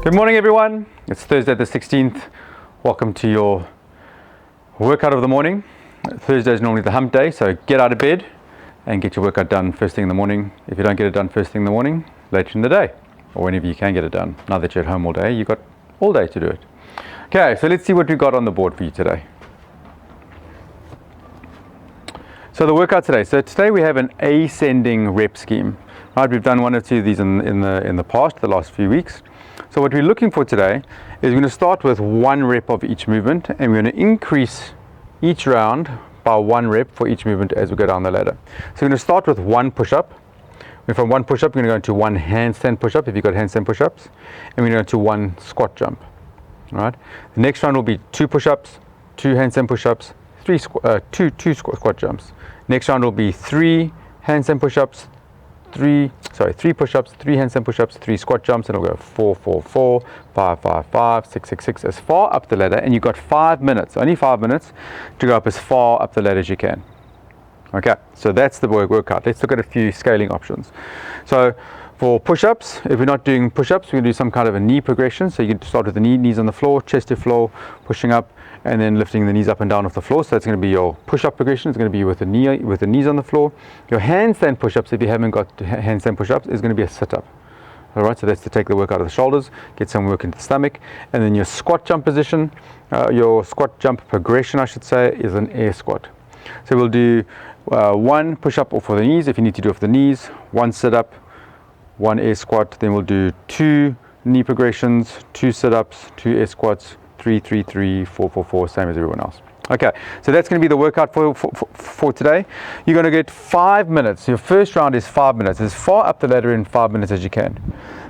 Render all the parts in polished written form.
Good morning, everyone. It's Thursday the 16th. Welcome to your workout of the morning. Thursday is normally the hump day, so get out of bed and get your workout done first thing in the morning. If you don't get it done first thing in the morning, later in the day, or whenever you can get it done. Now that you're at home all day, you've got all day to do it. Okay, so let's see what we've got on the board for you today. So the workout today. So today we have an ascending rep scheme. Right, we've done one or two of these in the past, the last few weeks. So what we're looking for today is we're going to start with one rep of each movement, and we're going to increase each round by one rep for each movement as we go down the ladder. So we're going to start with one push-up. And from one push-up, we're going to go into one handstand push-up if you've got handstand push-ups, and we're going to go into one squat jump. All right. The next round will be two push-ups, two handstand push-ups, two squat jumps. Next round will be three handstand push-ups, three push-ups, three handstand push-ups, three squat jumps, and it'll go 4, 4, 4, 5, 5, 5, 6, 6, 6, as far up the ladder, and you've got 5 minutes, only 5 minutes, to go up as far up the ladder as you can. Okay, so that's the workout. Let's look at a few scaling options. So for push-ups, if we're not doing push-ups, we're going to do some kind of a knee progression. So you can start with the knees on the floor, chest to floor, pushing up, and then lifting the knees up and down off the floor. So that's going to be your push-up progression. It's going to be with the knees on the floor. Your handstand push-ups, if you haven't got handstand push-ups, is going to be a sit-up. All right, so that's to take the work out of the shoulders, get some work into the stomach. And then your squat jump position, your squat jump progression, I should say, is an air squat. So we'll do one push-up for the knees, if you need to do it for the knees, one sit-up, one air squat. Then we'll do two knee progressions, two sit-ups, two air squats, 3, 3, 3, 4, 4, 4, same as everyone else. Okay, so that's going to be the workout for today. You're going to get 5 minutes. Your first round is 5 minutes, as far up the ladder in 5 minutes as you can.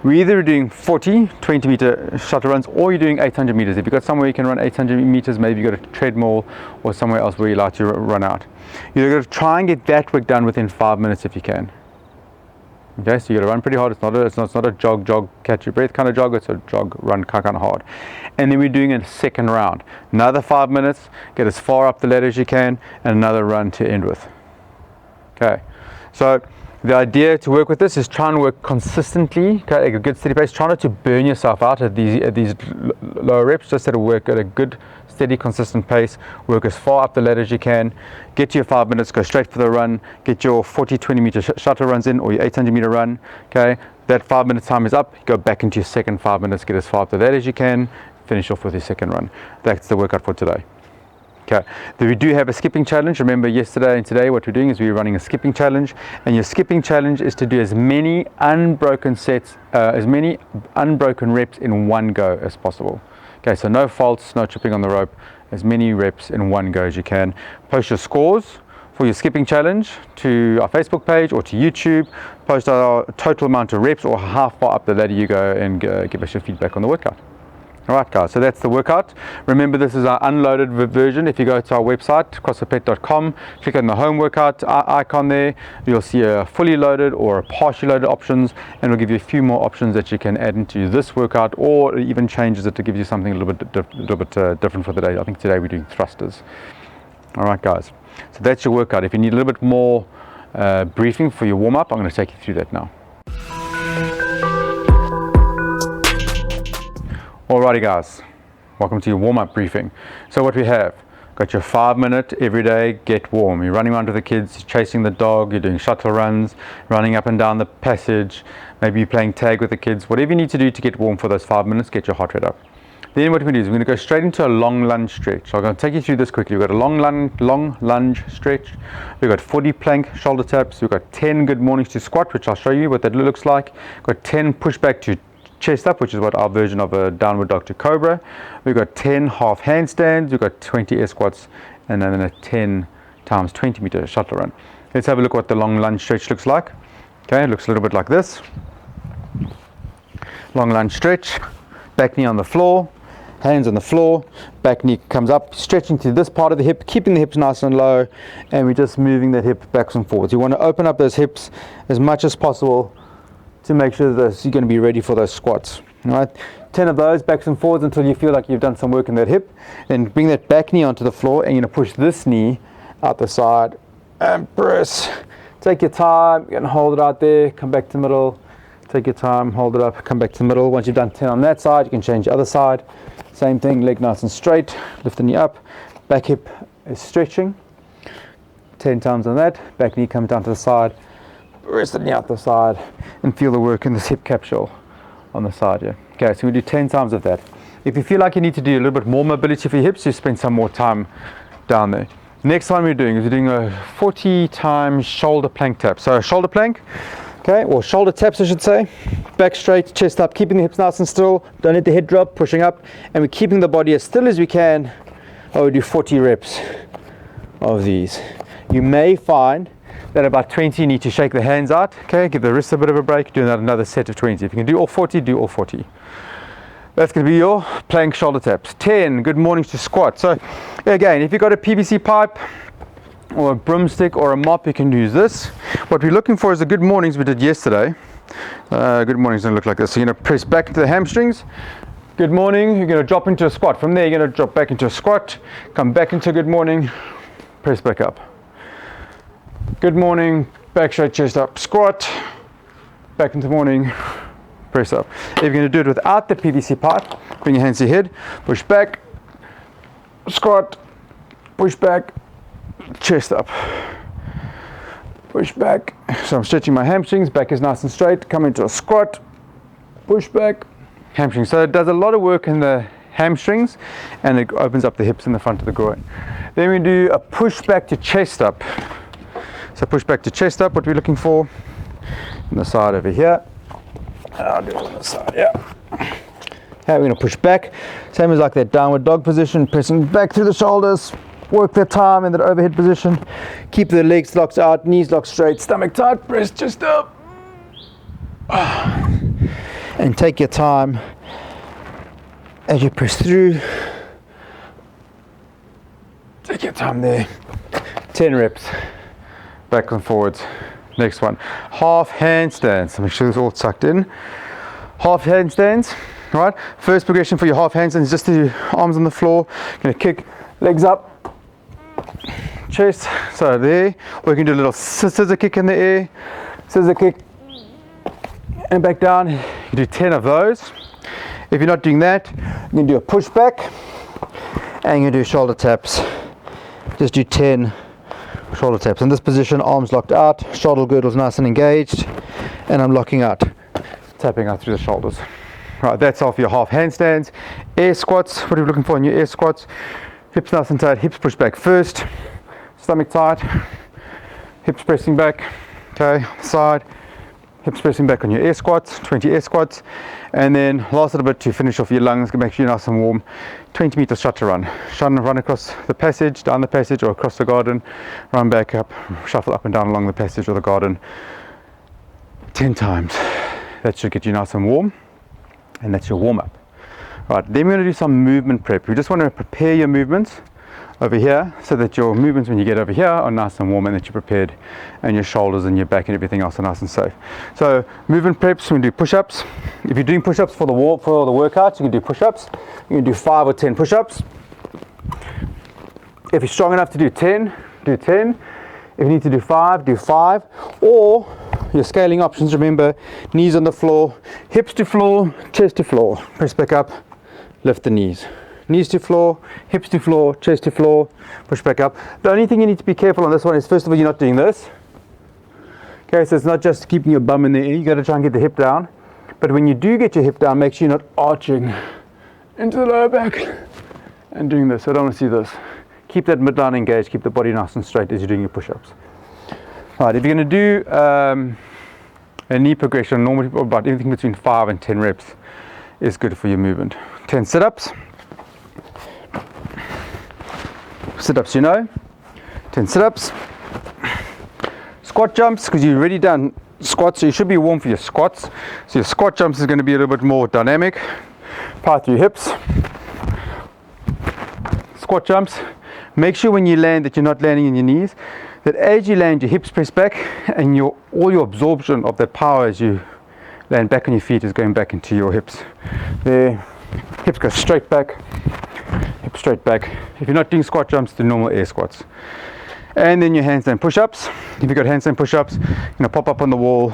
We're either doing 40, 20-meter shuttle runs, or you're doing 800 meters. If you've got somewhere you can run 800 meters, maybe you've got a treadmill or somewhere else where you're allowed to run out. You're going to try and get that work done within 5 minutes if you can. Okay, so you got to run pretty hard. It's not a jog, catch your breath kind of jog. It's a jog, run kind of hard. And then we're doing a second round. Another 5 minutes, get as far up the ladder as you can, and another run to end with. Okay, so the idea to work with this is try and work consistently, okay, at a good steady pace. Try not to burn yourself out at these lower reps, just to work at a good steady, consistent pace. Work as far up the ladder as you can. Get to your 5 minutes, go straight for the run. Get your 40, 20-meter shuttle runs in, or your 800-meter run. Okay, that 5 minute time is up. Go back into your second 5 minutes. Get as far up the ladder as you can. Finish off with your second run. That's the workout for today. Okay, then we do have a skipping challenge. Remember, yesterday and today what we're doing is we're running a skipping challenge, and your skipping challenge is to do as many unbroken sets, as many unbroken reps in one go as possible. Okay, so no faults, no tripping on the rope, as many reps in one go as you can. Post your scores for your skipping challenge to our Facebook page or to YouTube. Post our total amount of reps or how far up the ladder you go, and give us your feedback on the workout. Alright guys, so that's the workout. Remember, this is our unloaded version. If you go to our website, crossfitplett.com, click on the home workout icon there, you'll see a fully loaded or a partially loaded options, and we'll give you a few more options that you can add into this workout, or it even changes it to give you something a little bit different for the day. I think today we're doing thrusters. Alright guys, so that's your workout. If you need a little bit more briefing for your warm-up, I'm going to take you through that now. Alrighty guys, welcome to your warm-up briefing. So what we have, got your 5 minute every day get warm. You're running around with the kids, chasing the dog, you're doing shuttle runs, running up and down the passage, maybe you're playing tag with the kids. Whatever you need to do to get warm for those 5 minutes, get your heart rate up. Then what we're going to do is we're going to go straight into a long lunge stretch. So I'm going to take you through this quickly. We've got a long lunge stretch. We've got 40 plank shoulder taps. We've got 10 good mornings to squat, which I'll show you what that looks like. We've got 10 pushback to chest up, which is what our version of a downward dog to cobra. We've got 10 half handstands. We've got 20 air squats, and then a 10 times 20-meter shuttle run. Let's have a look what the long lunge stretch looks like. Okay, it looks a little bit like this. Long lunge stretch, back knee on the floor, hands on the floor, back knee comes up, stretching to this part of the hip, keeping the hips nice and low, and we're just moving that hip backwards and forwards. You want to open up those hips as much as possible to make sure that you're going to be ready for those squats. All right, 10 of those backs and forwards until you feel like you've done some work in that hip. Then bring that back knee onto the floor, and you're going to push this knee out the side and press. Take your time, you can hold it out there, come back to the middle, Take your time, hold it up, come back to the middle. Once you've done 10 on that side, you can change the other side. Same thing, leg nice and straight, lift the knee up, back hip is stretching. 10 times on that, back knee comes down to the side, rest the knee out the side, and feel the work in this hip capsule on the side here. Okay, so we do 10 times of that. If you feel like you need to do a little bit more mobility for your hips, you spend some more time down there. Next one we're doing is we're doing a 40 times shoulder plank tap. So a shoulder plank, okay, or shoulder taps I should say. Back straight, chest up, keeping the hips nice and still. Don't let the head drop, pushing up, and we're keeping the body as still as we can. We do 40 reps of these. You may find that about 20 you need to shake the hands out, okay, give the wrists a bit of a break, do another set of 20. If you can do all 40, do all 40. That's going to be your plank shoulder taps. 10 good mornings to squat. So again, if you've got a PVC pipe or a broomstick or a mop, you can use this. What we're looking for is the good mornings we did yesterday. Good mornings don't look like this. So you're going to press back into the hamstrings. Good morning, you're going to drop into a squat. From there you're going to drop back into a squat, come back into good morning, press back up. Good morning, back straight, chest up, squat, back into morning, press up. If you're going to do it without the PVC pipe, bring your hands to your head, push back, squat, push back, chest up, push back. So I'm stretching my hamstrings, back is nice and straight, come into a squat, push back, hamstrings. So it does a lot of work in the hamstrings and it opens up the hips in the front of the groin. Then we do a push back to chest up. So push back to chest up, what we're looking for, on the side over here. I'll do it on the side, yeah. Okay, we're going to push back, same as like that downward dog position, pressing back through the shoulders, work that time in that overhead position, keep the legs locked out, knees locked straight, stomach tight, press chest up, and take your time as you press through. Take your time there. 10 reps, back and forwards. Next one, half handstands. Make sure it's all tucked in. Half handstands, right? First progression for your half handstands is just to do arms on the floor. Gonna kick, legs up, chest, so there. Or you can do a little scissor kick in the air, scissor kick, and back down. You do 10 of those. If you're not doing that, you can do a push back, and you can do shoulder taps. Just do 10 shoulder taps. In this position, arms locked out, shoulder girdles nice and engaged, and I'm locking out, tapping out through the shoulders. Right, that's all for your half handstands. Air squats, what are you looking for in your air squats? Hips nice and tight, hips push back first, stomach tight, hips pressing back, okay, side, hips pressing back on your air squats, 20 air squats, and then last little bit to finish off your lungs, make sure you're nice and warm, 20 meter shutter run. Run across the passage, down the passage or across the garden, run back up, shuffle up and down along the passage or the garden 10 times. That should get you nice and warm, and that's your warm up. Right, then we're going to do some movement prep. We just want to prepare your movements over here so that your movements when you get over here are nice and warm and that you're prepared, and your shoulders and your back and everything else are nice and safe. So movement preps, we can do push-ups. If you're doing push-ups for the workout, you can do push-ups. You can do 5 or 10 push-ups. If you're strong enough to do 10, do 10. If you need to do 5, do 5. Or your scaling options, remember, knees on the floor, hips to floor, chest to floor. Press back up, lift the knees. Knees to floor, hips to floor, chest to floor, push back up. The only thing you need to be careful on this one is, first of all, you're not doing this. Okay, so it's not just keeping your bum in the air, you got to try and get the hip down. But when you do get your hip down, make sure you're not arching into the lower back and doing this. I don't want to see this. Keep that midline engaged, keep the body nice and straight as you're doing your push-ups. All right, if you're going to do a knee progression, normally about anything between 5 and 10 reps is good for your movement. 10 sit-ups. Sit-ups, you know, 10 sit-ups. Squat jumps, because you've already done squats, so you should be warm for your squats. So your squat jumps is going to be a little bit more dynamic. Power through your hips. Squat jumps. Make sure when you land that you're not landing in your knees, that as you land your hips press back, and all your absorption of that power as you land back on your feet is going back into your hips. There, hips go straight back, hips straight back. If you're not doing squat jumps, do normal air squats. And then your handstand push-ups. If you've got handstand push-ups, you're going to pop up on the wall,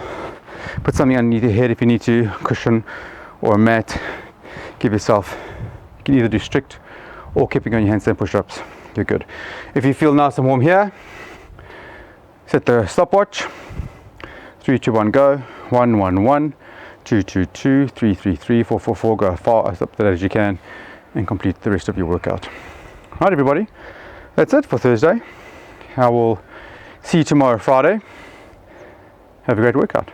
Put something underneath your head if you need to, cushion or a mat. Give yourself, you can either do strict or keeping on your handstand push-ups. You're good. If you feel nice and warm here, set the stopwatch. 3, 2, 1, go. 1, 1, 1, 2, 2, 2, 3, 3, 3, 4, 4, 4. Go as far as up to that as you can and complete the rest of your workout. Right, everybody, that's it for Thursday. I will see you tomorrow, Friday. Have a great workout.